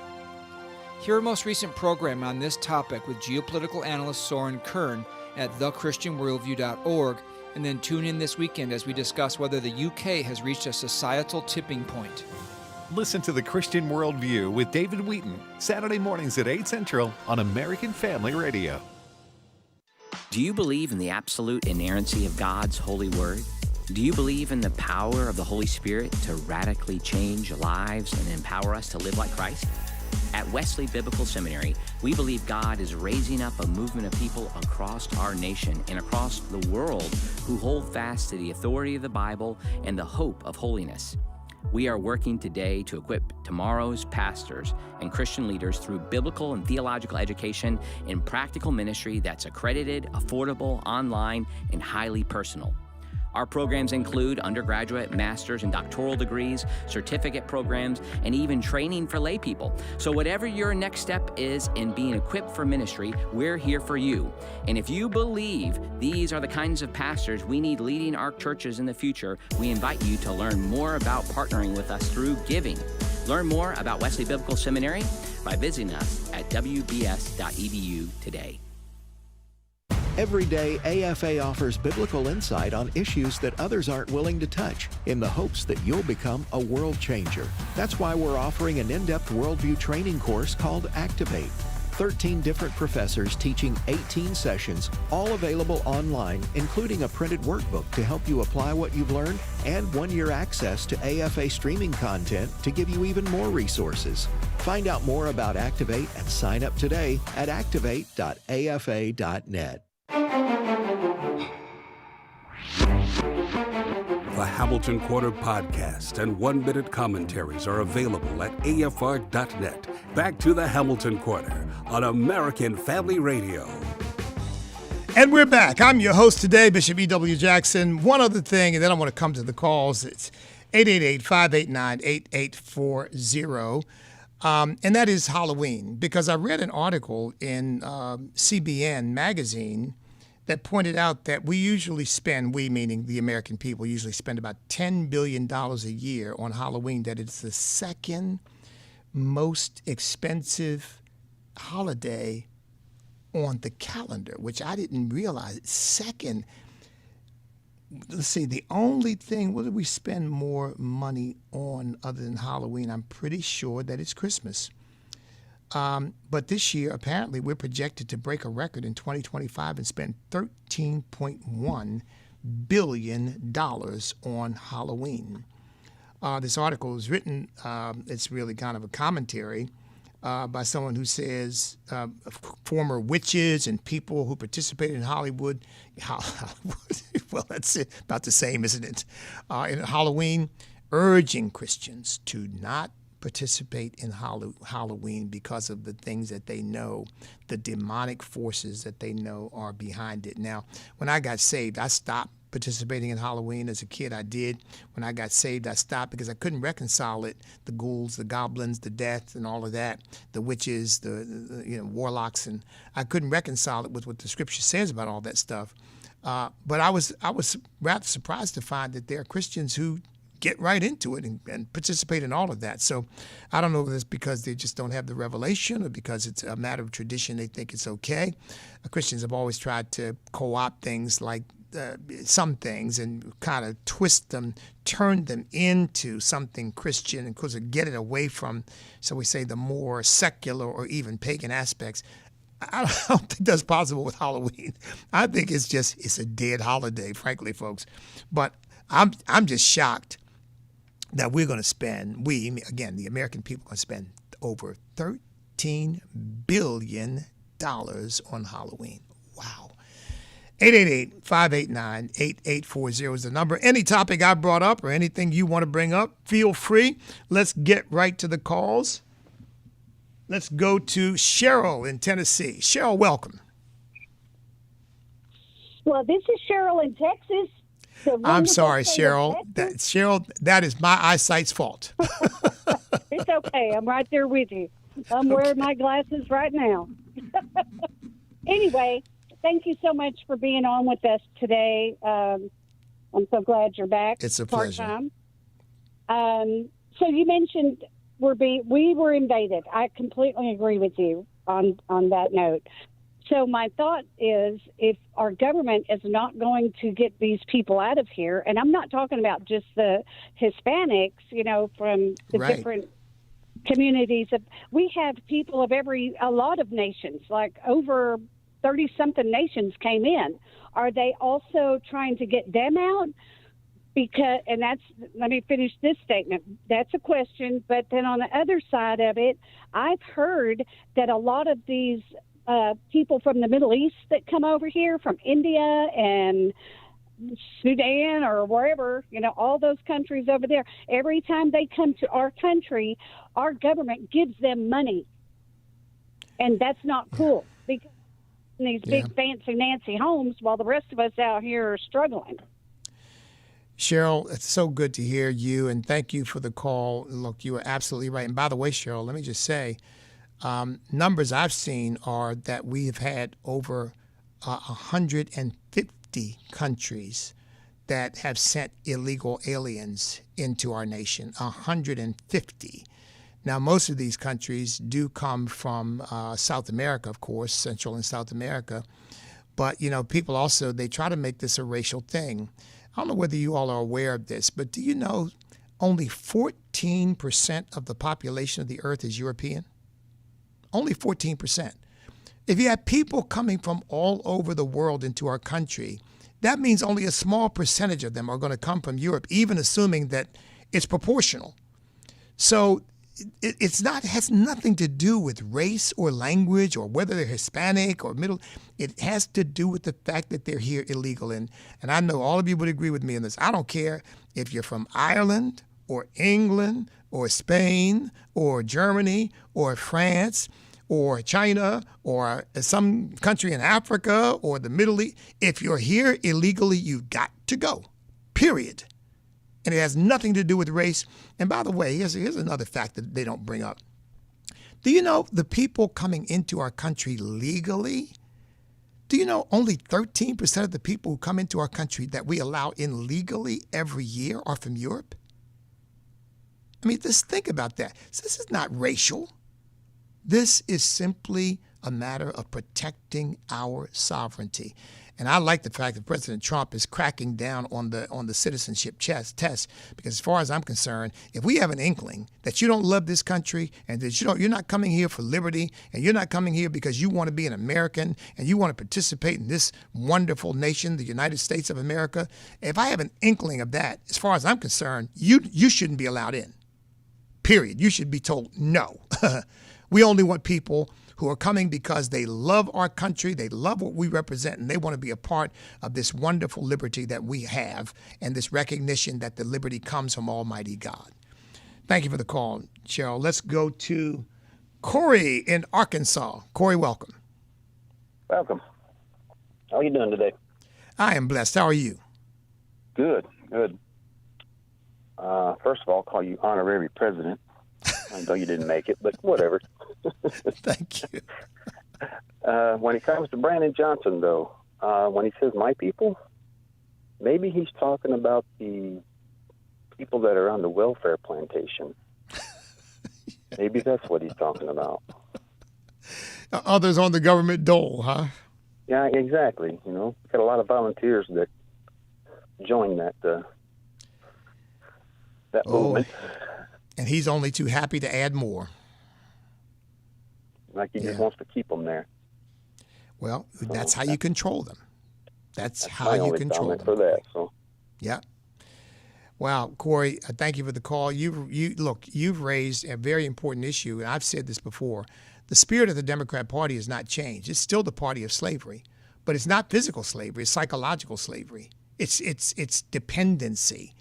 Hear our most recent program on this topic with geopolitical analyst Soren Kern at thechristianworldview.org, and then tune in this weekend as we discuss whether the UK has reached a societal tipping point. Listen to The Christian Worldview with David Wheaton, Saturday mornings at 8 Central on American Family Radio. Do you believe in the absolute inerrancy of God's holy word? Do you believe in the power of the Holy Spirit to radically change lives and empower us to live like Christ? At Wesley Biblical Seminary, we believe God is raising up a movement of people across our nation and across the world who hold fast to the authority of the Bible and the hope of holiness. We are working today to equip tomorrow's pastors and Christian leaders through biblical and theological education and practical ministry that's accredited, affordable, online, and highly personal. Our programs include undergraduate, master's, and doctoral degrees, certificate programs, and even training for lay people. So whatever your next step is in being equipped for ministry, we're here for you. And if you believe these are the kinds of pastors we need leading our churches in the future, we invite you to learn more about partnering with us through giving. Learn more about Wesley Biblical Seminary by visiting us at wbs.edu today. Every day, AFA offers biblical insight on issues that others aren't willing to touch in the hopes that you'll become a world changer. That's why we're offering an in-depth worldview training course called Activate. 13 different professors teaching 18 sessions, all available online, including a printed workbook to help you apply what you've learned and 1-year access to AFA streaming content to give you even more resources. Find out more about Activate and sign up today at activate.afa.net. The Hamilton Quarter podcast and 1-minute commentaries are available at afr.net. Back to the Hamilton Quarter on American Family Radio. And we're back. I'm your host today, Bishop E.W. Jackson. One other thing, and then I want to come to the calls. It's 888-589-8840. And that is Halloween, because I read an article in CBN magazine that pointed out that we meaning the American people, usually spend about $10 billion a year on Halloween, that it's the second most expensive holiday on the calendar, which I didn't realize. Second, let's see, the only thing, what do we spend more money on other than Halloween? I'm pretty sure that it's Christmas. But this year, apparently, we're projected to break a record in 2025 and spend $13.1 billion on Halloween. This article is written, it's really kind of a commentary by someone who says former witches and people who participated in Hollywood. Well, that's it, about the same, isn't it? In Halloween, urging Christians to not participate in Halloween because of the things that they know, the demonic forces that they know are behind it. Now, when I got saved, I stopped participating in Halloween. As a kid, I did. When I got saved, I stopped because I couldn't reconcile it. The ghouls, the goblins, the death, and all of that, the witches, the warlocks, and I couldn't reconcile it with what the Scripture says about all that stuff. But I was rather surprised to find that there are Christians who get right into it and participate in all of that. So I don't know if it's because they just don't have the revelation or because it's a matter of tradition, they think it's okay. Christians have always tried to co-opt things like some things and kind of twist them, turn them into something Christian, and of course get it away from, so we say, the more secular or even pagan aspects. I don't think that's possible with Halloween. I think it's a dead holiday, frankly, folks. But I'm just shocked that we're going to spend, the American people, are going to spend over $13 billion on Halloween. Wow. 888-589-8840 is the number. Any topic I brought up or anything you want to bring up, feel free. Let's get right to the calls. Let's go to Cheryl in Tennessee. Cheryl, welcome. Well, this is Cheryl in Texas. I'm sorry, Cheryl. That is my eyesight's fault. It's okay. I'm right there with you. I'm wearing my glasses right now. Anyway, thank you so much for being on with us today. I'm so glad you're back. It's a pleasure. Part-time. So you mentioned we were invaded. I completely agree with you on that note. So my thought is, if our government is not going to get these people out of here, and I'm not talking about just the Hispanics, from the different communities. We have people of a lot of nations, like over 30-something nations came in. Are they also trying to get them out? Let me finish this statement. That's a question. But then on the other side of it, I've heard that a lot of these people from the Middle East that come over here, from India and Sudan or wherever, all those countries over there, every time they come to our country, our government gives them money. And that's not cool, because in these big fancy Nancy homes, while the rest of us out here are struggling. Cheryl, it's so good to hear you, and thank you for the call. Look, you are absolutely right. And by the way, Cheryl, let me just say, numbers I've seen are that we have had over 150 countries that have sent illegal aliens into our nation. 150. Now, most of these countries do come from South America, of course, Central and South America. But, people also, they try to make this a racial thing. I don't know whether you all are aware of this, but do you know only 14% of the population of the earth is European? Only 14%. If you have people coming from all over the world into our country, that means only a small percentage of them are going to come from Europe, even assuming that it's proportional. So has nothing to do with race or language or whether they're Hispanic or middle. It has to do with the fact that they're here illegal. And I know all of you would agree with me on this. I don't care if you're from Ireland or England or Spain or Germany or France or China or some country in Africa or the Middle East. If you're here illegally, you've got to go, period. And it has nothing to do with race. And by the way, here's another fact that they don't bring up. Do you know the people coming into our country legally? Do you know only 13% of the people who come into our country that we allow in legally every year are from Europe? I mean, just think about that. So this is not racial. This is simply a matter of protecting our sovereignty. And I like the fact that President Trump is cracking down on the citizenship test, because as far as I'm concerned, if we have an inkling that you don't love this country and that you're not coming here for liberty and you're not coming here because you want to be an American and you want to participate in this wonderful nation, the United States of America, if I have an inkling of that, as far as I'm concerned, you shouldn't be allowed in. Period. You should be told no. We only want people who are coming because they love our country, they love what we represent, and they want to be a part of this wonderful liberty that we have and this recognition that the liberty comes from Almighty God. Thank you for the call, Cheryl. Let's go to Corey in Arkansas. Corey, welcome. Welcome. How are you doing today? I am blessed. How are you? Good, good. First of all, I'll call you honorary president. I know you didn't make it, but whatever. Thank you. When it comes to Brandon Johnson, though, when he says my people, maybe he's talking about the people that are on the welfare plantation. Maybe that's what he's talking about. Others on the government dole, huh? Yeah, exactly. You know, got a lot of volunteers that join that movement. And he's only too happy to add more. Like he just wants to keep them there. Well, that's how you control them. That's how my you only control comment them. for that. So. Yeah. Wow, Corey, thank you for the call. You've raised a very important issue, and I've said this before. The spirit of the Democrat Party has not changed. It's still the party of slavery, but it's not physical slavery. It's psychological slavery. It's dependency.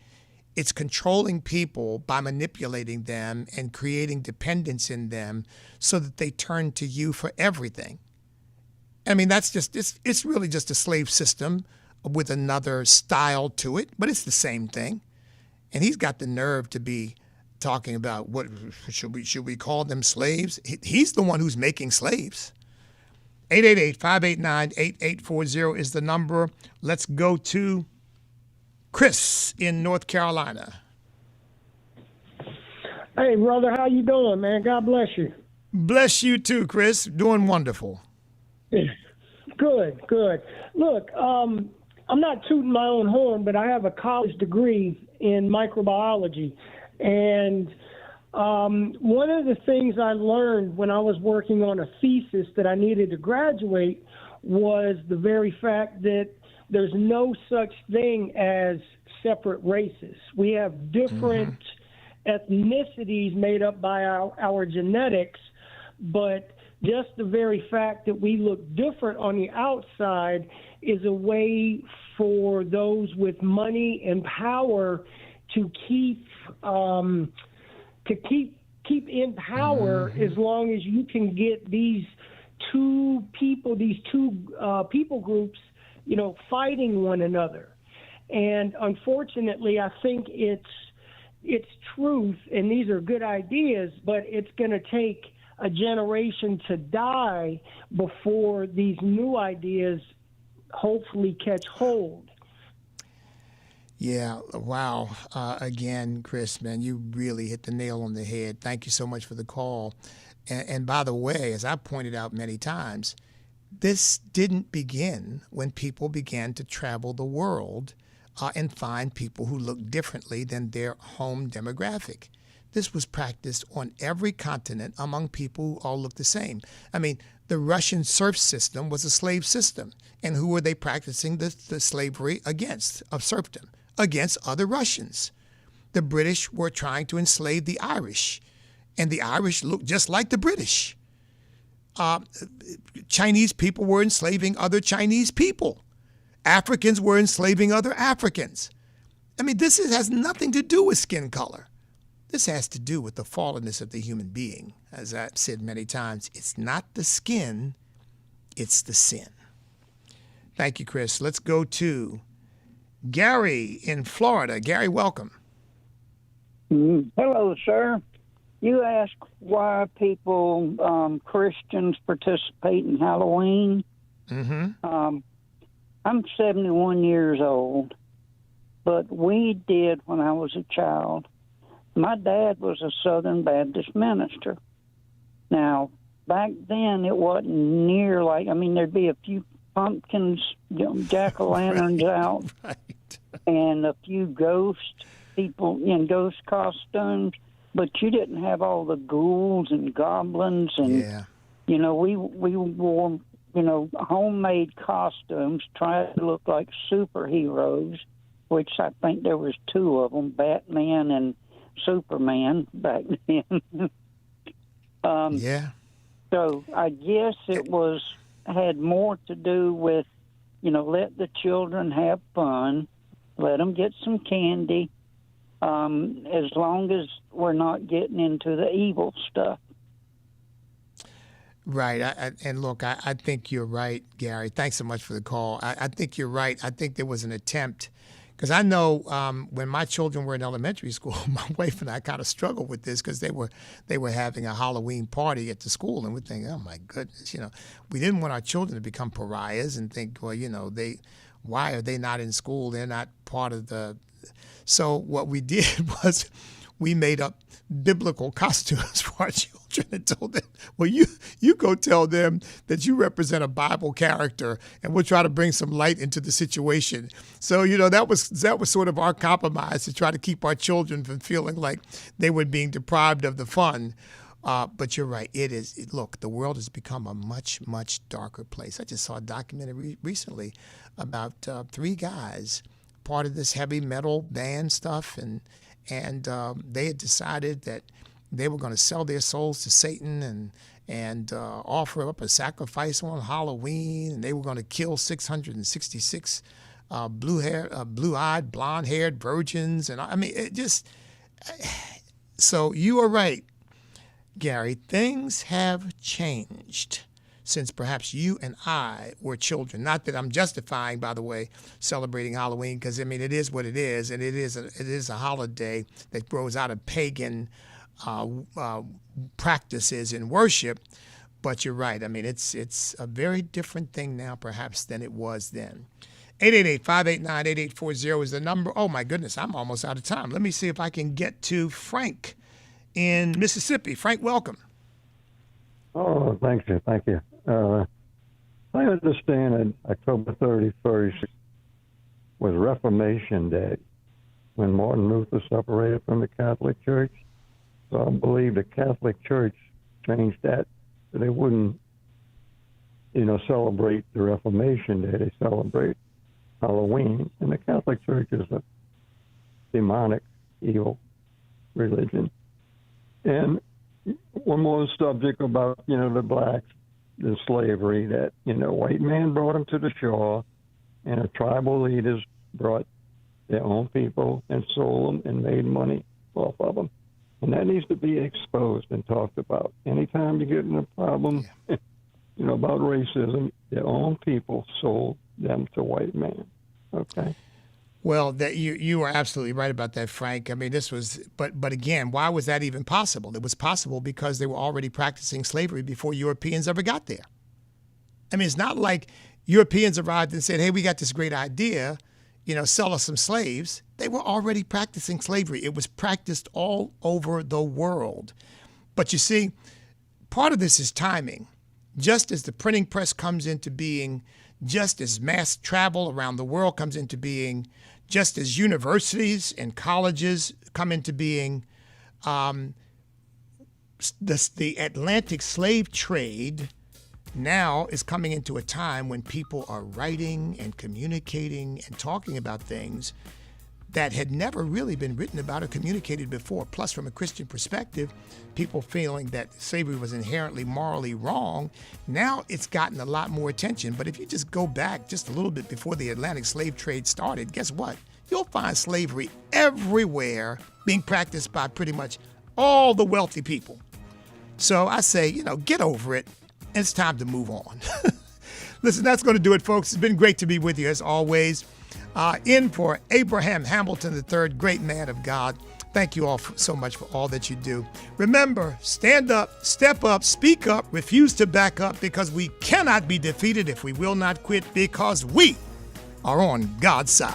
It's controlling people by manipulating them and creating dependence in them so that they turn to you for everything. I mean, it's really just a slave system with another style to it, but it's the same thing. And he's got the nerve to be talking about what should we call them slaves? He's the one who's making slaves. 888-589-8840 is the number. Let's go to Chris in North Carolina. Hey, brother, how you doing, man? God bless you. Bless you too, Chris. Doing wonderful. Good. Look, I'm not tooting my own horn, but I have a college degree in microbiology. And one of the things I learned when I was working on a thesis that I needed to graduate was the very fact that there's no such thing as separate races. We have different ethnicities made up by our genetics, but just the very fact that we look different on the outside is a way for those with money and power to keep in power as long as you can get these two people groups, fighting one another. And unfortunately, I think it's truth, and these are good ideas, but it's going to take a generation to die before these new ideas hopefully catch hold. Yeah, wow. Again, Chris, man, you really hit the nail on the head. Thank you so much for the call. And by the way, as I pointed out many times, this didn't begin when people began to travel the world and find people who look differently than their home demographic. This was practiced on every continent among people who all look the same. I mean, the Russian serf system was a slave system. And who were they practicing the slavery against, of serfdom? Against other Russians. The British were trying to enslave the Irish, and the Irish looked just like the British. Chinese people were enslaving other Chinese people. Africans were enslaving other Africans. I mean, this has nothing to do with skin color. This has to do with the fallenness of the human being. As I've said many times, it's not the skin, it's the sin. Thank you, Chris. Let's go to Gary in Florida. Gary, welcome. Hello, sir. You asked why people, Christians, participate in Halloween. I'm 71 years old, but we did when I was a child. My dad was a Southern Baptist minister. Now, back then, it wasn't near like, there'd be a few pumpkins, jack-o'-lanterns out, and a few ghost people in ghost costumes, but you didn't have all the ghouls and goblins, and we wore homemade costumes, tried to look like superheroes, which I think there was two of them, Batman and Superman back then. So I guess it had more to do with, let the children have fun, let them get some candy, as long as we're not getting into the evil stuff. Right. And look, I think you're right, Gary. Thanks so much for the call. I think you're right. I think there was an attempt, because I know when my children were in elementary school, my wife and I kind of struggled with this because they were having a Halloween party at the school, and we're thinking, oh my goodness, we didn't want our children to become pariahs and think, well, why are they not in school? They're not part of the. So what we did was we made up biblical costumes for our children and told them, well, you go tell them that you represent a Bible character, and we'll try to bring some light into the situation. So, that was sort of our compromise, to try to keep our children from feeling like they were being deprived of the fun. But you're right. Look, the world has become a much, much darker place. I just saw a documentary recently about 3 guys, part of this heavy metal band stuff, and they had decided that they were going to sell their souls to Satan and offer up a sacrifice on Halloween, and they were going to kill 666 blue-eyed, blonde-haired virgins, and I mean, it just. So you are right, Gary. Things have changed since perhaps you and I were children. Not that I'm justifying, by the way, celebrating Halloween, because I mean it is what it is, and it is a holiday that grows out of pagan practices in worship. But you're right. I mean it's a very different thing now, perhaps, than it was then. 888-589-8840 is the number. Oh my goodness, I'm almost out of time. Let me see if I can get to Frank in Mississippi. Frank, welcome. Oh, thank you. I understand that October 31st was Reformation Day, when Martin Luther separated from the Catholic Church. So I believe the Catholic Church changed that, so they wouldn't, celebrate the Reformation Day. They celebrate Halloween. And the Catholic Church is a demonic, evil religion. And one more subject about, the blacks, the slavery, that, white man brought them to the shore, and the tribal leaders brought their own people and sold them and made money off of them. And that needs to be exposed and talked about. Anytime you get in a problem, about racism, their own people sold them to white men. Okay? Well, that you are absolutely right about that, Frank. I mean, this was, but again, why was that even possible? It was possible because they were already practicing slavery before Europeans ever got there. I mean, it's not like Europeans arrived and said, hey, we got this great idea, sell us some slaves. They were already practicing slavery. It was practiced all over the world. But you see, part of this is timing. Just as the printing press comes into being, just as mass travel around the world comes into being, just as universities and colleges come into being, the Atlantic slave trade now is coming into a time when people are writing and communicating and talking about things that had never really been written about or communicated before. Plus, from a Christian perspective, people feeling that slavery was inherently morally wrong. Now it's gotten a lot more attention. But if you just go back just a little bit before the Atlantic slave trade started, guess what? You'll find slavery everywhere being practiced by pretty much all the wealthy people. So I say, get over it. It's time to move on. Listen, that's going to do it, folks. It's been great to be with you as always. In for Abraham Hamilton III, great man of God. Thank you all so much for all that you do. Remember, stand up, step up, speak up, refuse to back up, because we cannot be defeated if we will not quit, because we are on God's side.